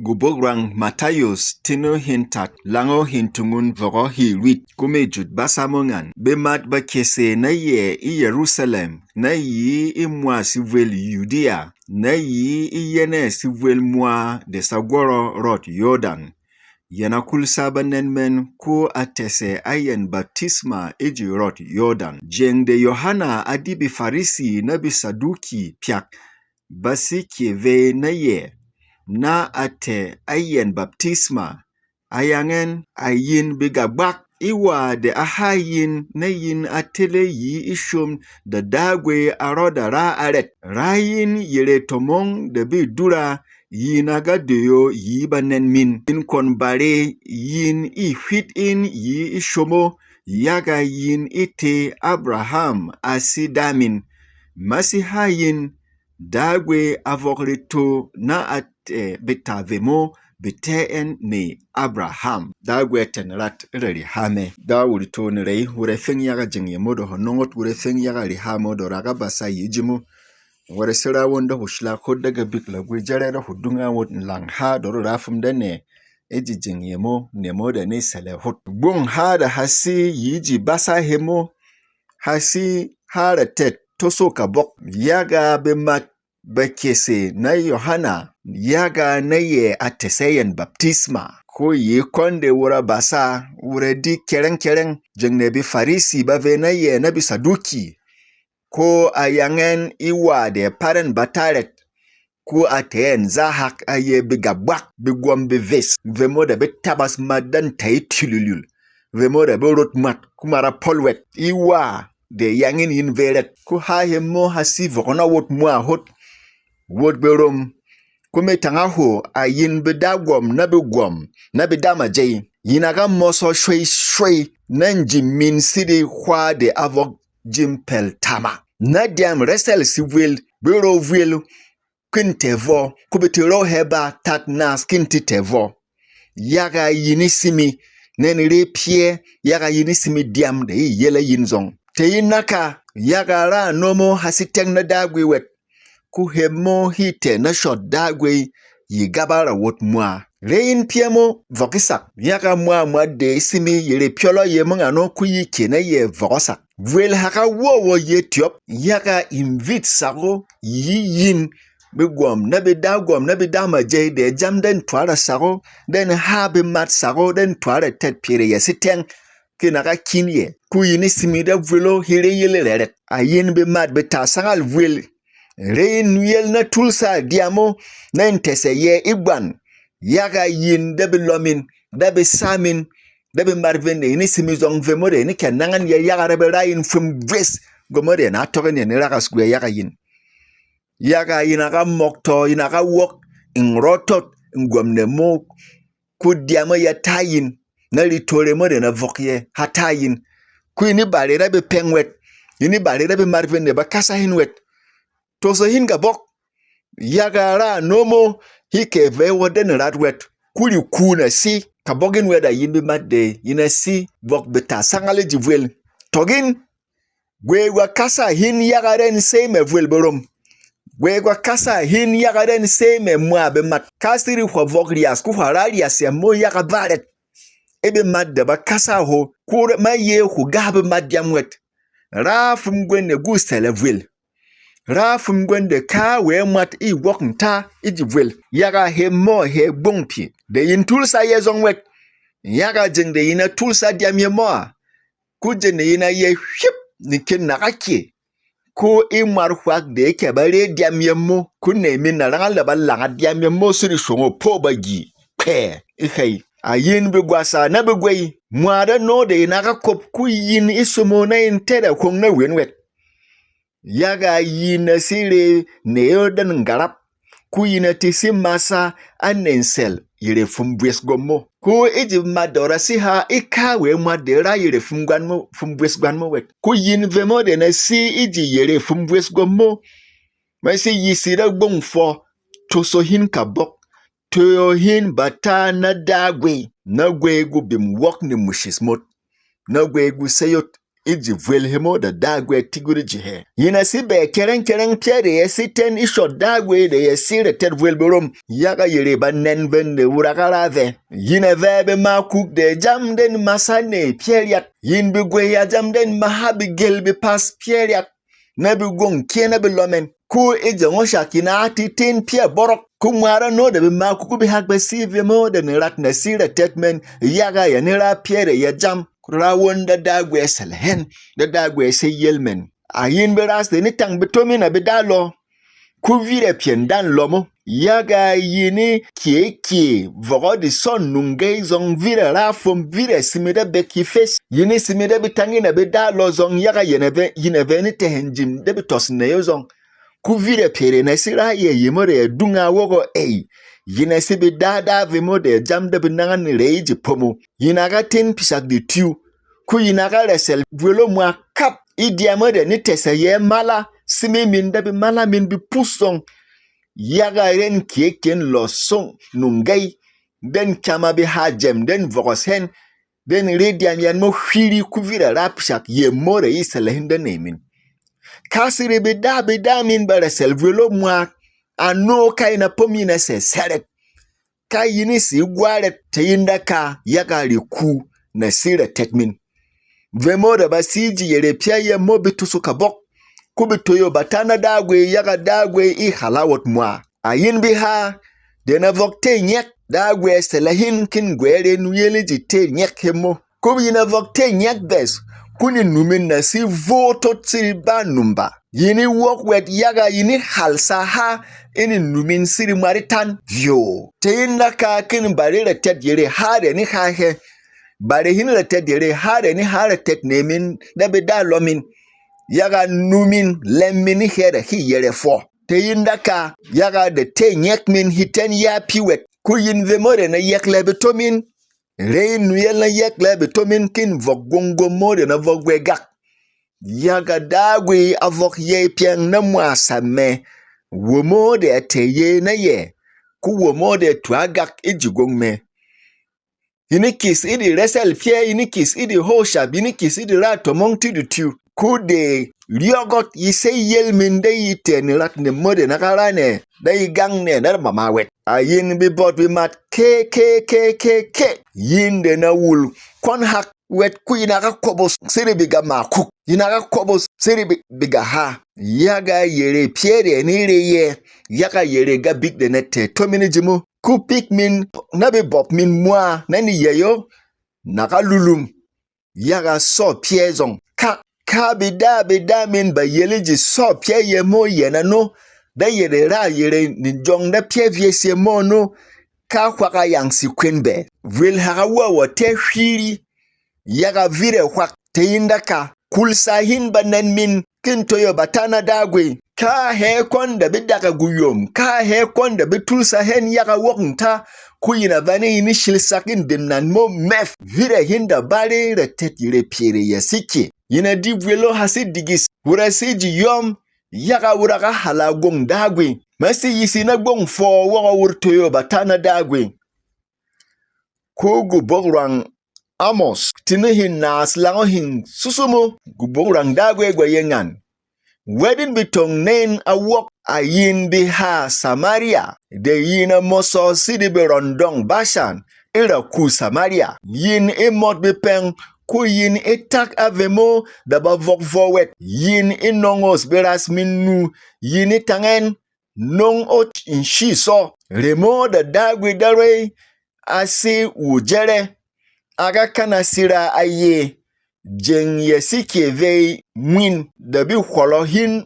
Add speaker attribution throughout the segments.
Speaker 1: Gubograng Matthäus tino hintat lango hintungun vogo hiwit kumejut basamongan bemat bakese na ye i Jerusalem na yi i mwa sivwel Judea na yi i yene sivwel mwa de sagworo rot Jordan. Yana kulsabanen men ko atese ayen baptisma eji rot Jordan. Jeng de Yohana adibi farisi na bisaduki piak basi kieve na ye. Na ate ayen baptisma ayangen ayin bigabak iwa de ahayin na yin atele yi ishum da dagwe aroda ra aret rayin yere tomong de bi dura yinaga deyo yi banen min in kon bare yin I fit in yi ishomo yaga yin ite Abraham asidamin masihayin dagwe avokrito na ate bitavemo biteen ni Abraham dagwe tenrat reri hame da wurito ni rei wure feng yaga jingye modo honongot wure feng yaga ri hamo do raga basa yijimu wure sira wonda hushla ko daga bikla gwe jarera hudunga wot lang ha do rafum dane eji jingye mo nemo da ni sele hut bung ha da hasi yiji basa hemo hasi hara tet toso kabok yaga be mat bakese na Yohana yaga na ye ateseyen baptisma ko yi konde wura basa wura di kereng jengne bi farisi bave na ye na bi saduki ko ayangen iwa de paren bataret ko aten zahak aye bigabak bigwam beves vemo de betabas madan taitilulul vemo de berot mat kumara polwet iwa de yangin yin veret ku ha hemo hasi vokona wot mwa hot wot berom kume tangaho ayin bedagwom na bedama jay yinaga moso shwe nanji min sidi kwa de avok jimpel tama na diam resel sivil bero vil kintevo kubitiro heba tat nas kintitevo yaga yinisimi nenire pie yaga yinisimi diam de yele yinzong te yinaka yaga ra nomo hasiteng na dagwe wet ku hemo hite na shot dagwe yigabara wot mwa rein piemo vokisak yaga mwa de simi yere piolo ye mngano ku yike na ye vokisak vuel haka wo ye tiop yaga invite sago yin bigwom na bidagwom na bidama jay de jamden twara sago den habe mat sago den twara tet pire yesiteng kinaka kinye ku yini simi da vuelo hire yele reret ayin be mat beta sangal vuel rein yel na tulsa diamo na intese ye igban yaga yin debi lomin debi samin debi marvin ni simi zong vemore ni kenangan ye yaga rebe rayin fum ves gomore na token ye ni ragas gwe yaga yinaga mokto yinaga wok inrotot ngomne mo ku diamo ya tayin na litore mo de na vokye hatayin ku ni bale rebe pengwet ni bale rebe marvin ne bakasa hinwet toso hinga bok yaga ra nomo hike ve woden radwet kuli kuna si kabogin weda yimbi madde yina si bok beta sangale jivwel togin gwe kasa hin yaga ren se me vwel borom gwe kasa hin yaga ren se me mwa be mat kasiri kwa vokrias ku hararias ya mo yaga baret ebe madde ba kasa ho kure ma ye ku gabe madyamwet rafum gwenne gustele vwel rafum gwende ka we mat I wok nta ijivwel yaga he mo he bongpi de yin tulsa ye zongwet yaga jende yina tulsa diam ye mo ku jende yina ye hip ni ken nakake ko imar hwak de ke bare diam ye mo ku ne min na rangal da balla diam ye mo suri shongo po bagi pe ikhay ayin bi gwasa na bi gwei mwada no de yina ka kop ku yin isumo na intere kong na wenwet yaga yina sire neodan ngarap ku yina tisi masa anensel yire fumbwes gomo ku iji madora si ha ikawe madera yire fumbwes gwanmo wet ku yin vemo de na si iji yire fumbwes gomo masi yisira gbongfo toso hin kabok toyo hin bata na dagwe na gwe gu bim wok ni mushismot na gwe gu seyot iji vuelhemo da dagwe tiguri jihe. Yina si be kereng piere ye siten isho dagwe de ye sire ted vuelberom. Yaga yere ba nenven de urakarave. Yina vebe makuk de jamden masane pieriak. Yin bigwe ya jamden mahabi gelbi pas pieriak. Nabi gong kiena bi lomen. Ku ejango shakina ati tin pia borok. Kumara no de makuku bi hakbe sive mo de rat na sire tetmen. Yaga ya nira piere ya jam. Rawon da dagwe selhen, da dagwe se yelmen. Ayin beras de nitang betomi na bedalo. Kuvire piendan lomo. Yaga yini kie voro di son nungay zong vire rafum vire simide beki fes. Yini simide bitangi na bedalo zong yaga yineve ni tehenjim de bitos neyo zong. Kuvire piere na sira ye yimore dunga wogo ei. Yina sibi dada vimo de jam de binangan reiji pomo. Yinaga tin pisak di tiu. Ku yinaga resel vuelo mwa kap. Idiamo de ni tese ye mala. Simi min de bi mala min bi pusong. Yaga ren kieken lo song nungay. Den kama bi hajem den vogos hen. Den rediam yan mo hiri kuvira rapshak ye more isele hinde nemin. Kasiri bida min beresel vuelo mwa. Ano kaina pomina se seret. Ka yini si gwaret te yinda ka yaga liku na sire tetmin. Vemo da basiji yere pia ye mobitu suka bok. Kubitoyo batana dagwe yaga dagwe I halawot mwa. Ayin biha dena vokte nyek dagwe selahin kin gwere nuyeli jite nyek hemo. Kubi yina vokte nyek bes. Kuni numin na si voto tsiri ba numba. Yini wok wet yaga yini halsa ha ini numin siri maritan vyo. Te yinda ka kin bari retet yere hare ni hahe. Bari hin retet yere hare ni hare tet nemin dabi da lomin. Yaga numin lemmin here hi yere fo. Te yinda ka yaga de te nyek min hiten ya piwet. Kuyin vemore na yek lebetomin. Rein nuyel na yek lebetomin kin vogongo more na vogwegak. Yaga dagwe avok ye piang na mwasame. Womo de te ye na ye. Ku womo de tuagak ijigong me. Inikis idi resel pie, inikis idi hoshab, inikis idi ratomong tidutu. Ku de liogot yise yelminde yite ni rat ne mode nakarane. Da yigang ne na mamawet. Ayin bi bot bi mat ke. Yin de na wul kon hak. Wet ku inaga kobos siri biga makuk. Inaga kobos siri biga ha. Yaga yere piere nire ye. Yaga yere ga big de nete. Tomini jimu. Ku pik min nabi bop min mwa. Nani yeyo. Naga lulum. Yaga so piezong. Ka bida min ba yele ji so pie ye mo yena no. Da yere ra yere ninjong da pie viesye mo no. Ka kwaka yang si kwenbe. Vil harawa wa te shiri. Yaga vire wak te yindaka. Kulsahin banen min kintoyo batana dagwe. Ka he konda bidaka guyom. Ka he konda bitulsa hen yaga waknta. Kuyina vane inishil sakin dimnan mo mef. Vire hinda bari retet yire piere yasiki. Yina divwelo hasi digis. Urasiji yom. Yaga uraga hala gong dagwe. Masi yisina gong fo waka urtoyo batana dagwe. Kugu bograng Amos, tinihin nas langohin susumo, guborang dagwe gwayengan. Wedin bitong nen awok ayin biha Samaria, de yina moso sidibe rondong Bashan, ira ku Samaria. Yin imot bipeng, ku yin itak avemo, daba vok vowet, yin inongos beras minu, yin itangen, nong ot inshi so. Remo da dagwe dare, asi ujere. Aga kana sira aye jeng yesike vei mwin dabi kholo hin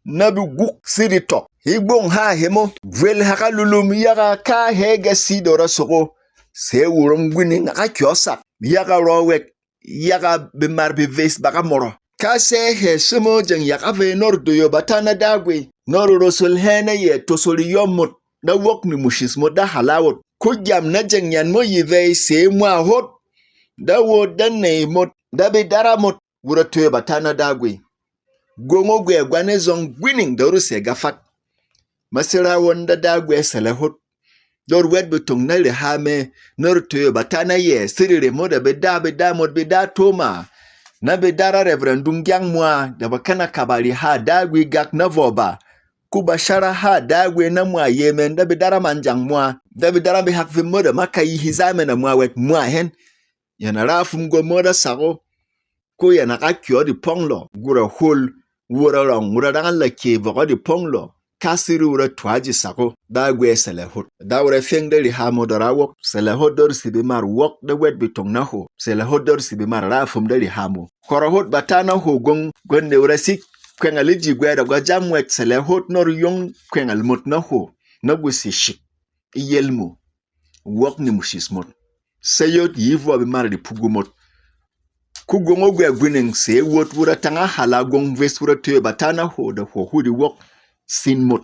Speaker 1: nabi guk sirito higbong ha hemo vel haka lulum yaga ka hega sidora soko se wurum gwini ngaka kiosak yaga rowet yaga bimar bi ves baka moro ka se he sumo jeng yaga ve nordo yo batana dagwe noru rosul hene ye tosoli yomut na wok ni mushismo da halawot ku jam na jeng yan mo yive se mwa hot da wo danne mot da be dara mot wura toye batana dagwe gongo gwe gwane zong gwinning da ruse gafat masira wonda dagwe salahot dor wed betung na le hame nor toye batana ye sirire mo da be da mot be da toma Na bedara reverendung gyang mwa da bakana kabali ha dagwi gak na voba. Kubashara ha dagwe na mwa yemen da bedara manjang mwa. Da bedara be hakvi moda maka yi hizame na mwa wet mwa hen. Yana rafum go moda sago. Ko yana ka kyo di ponglo. Gura hul. Wura rong. Wura dangan la ke vogo di ponglo. Kasiri wura tuaji sago. Dagwe sele hot. Da wura fengde li ha modara wok. Sele hot dor sibi mar wok de wet bitong na ho. Sele hot dor sibi mar rafum de li hamo. Kora hot batana ho gong. Gwende wura sik. Kwenga liji gweda gwa jamwet sele hot nor yong kwenga lmot na ho. Na gwisi shik. Iyelmo. Wok ni mushis mot. Sayot yivu abimara di pugu mot. Kugongo gwe gwineng se wot wura tanga hala gong ves wura tue batana ho da ho hudi wok sin mot.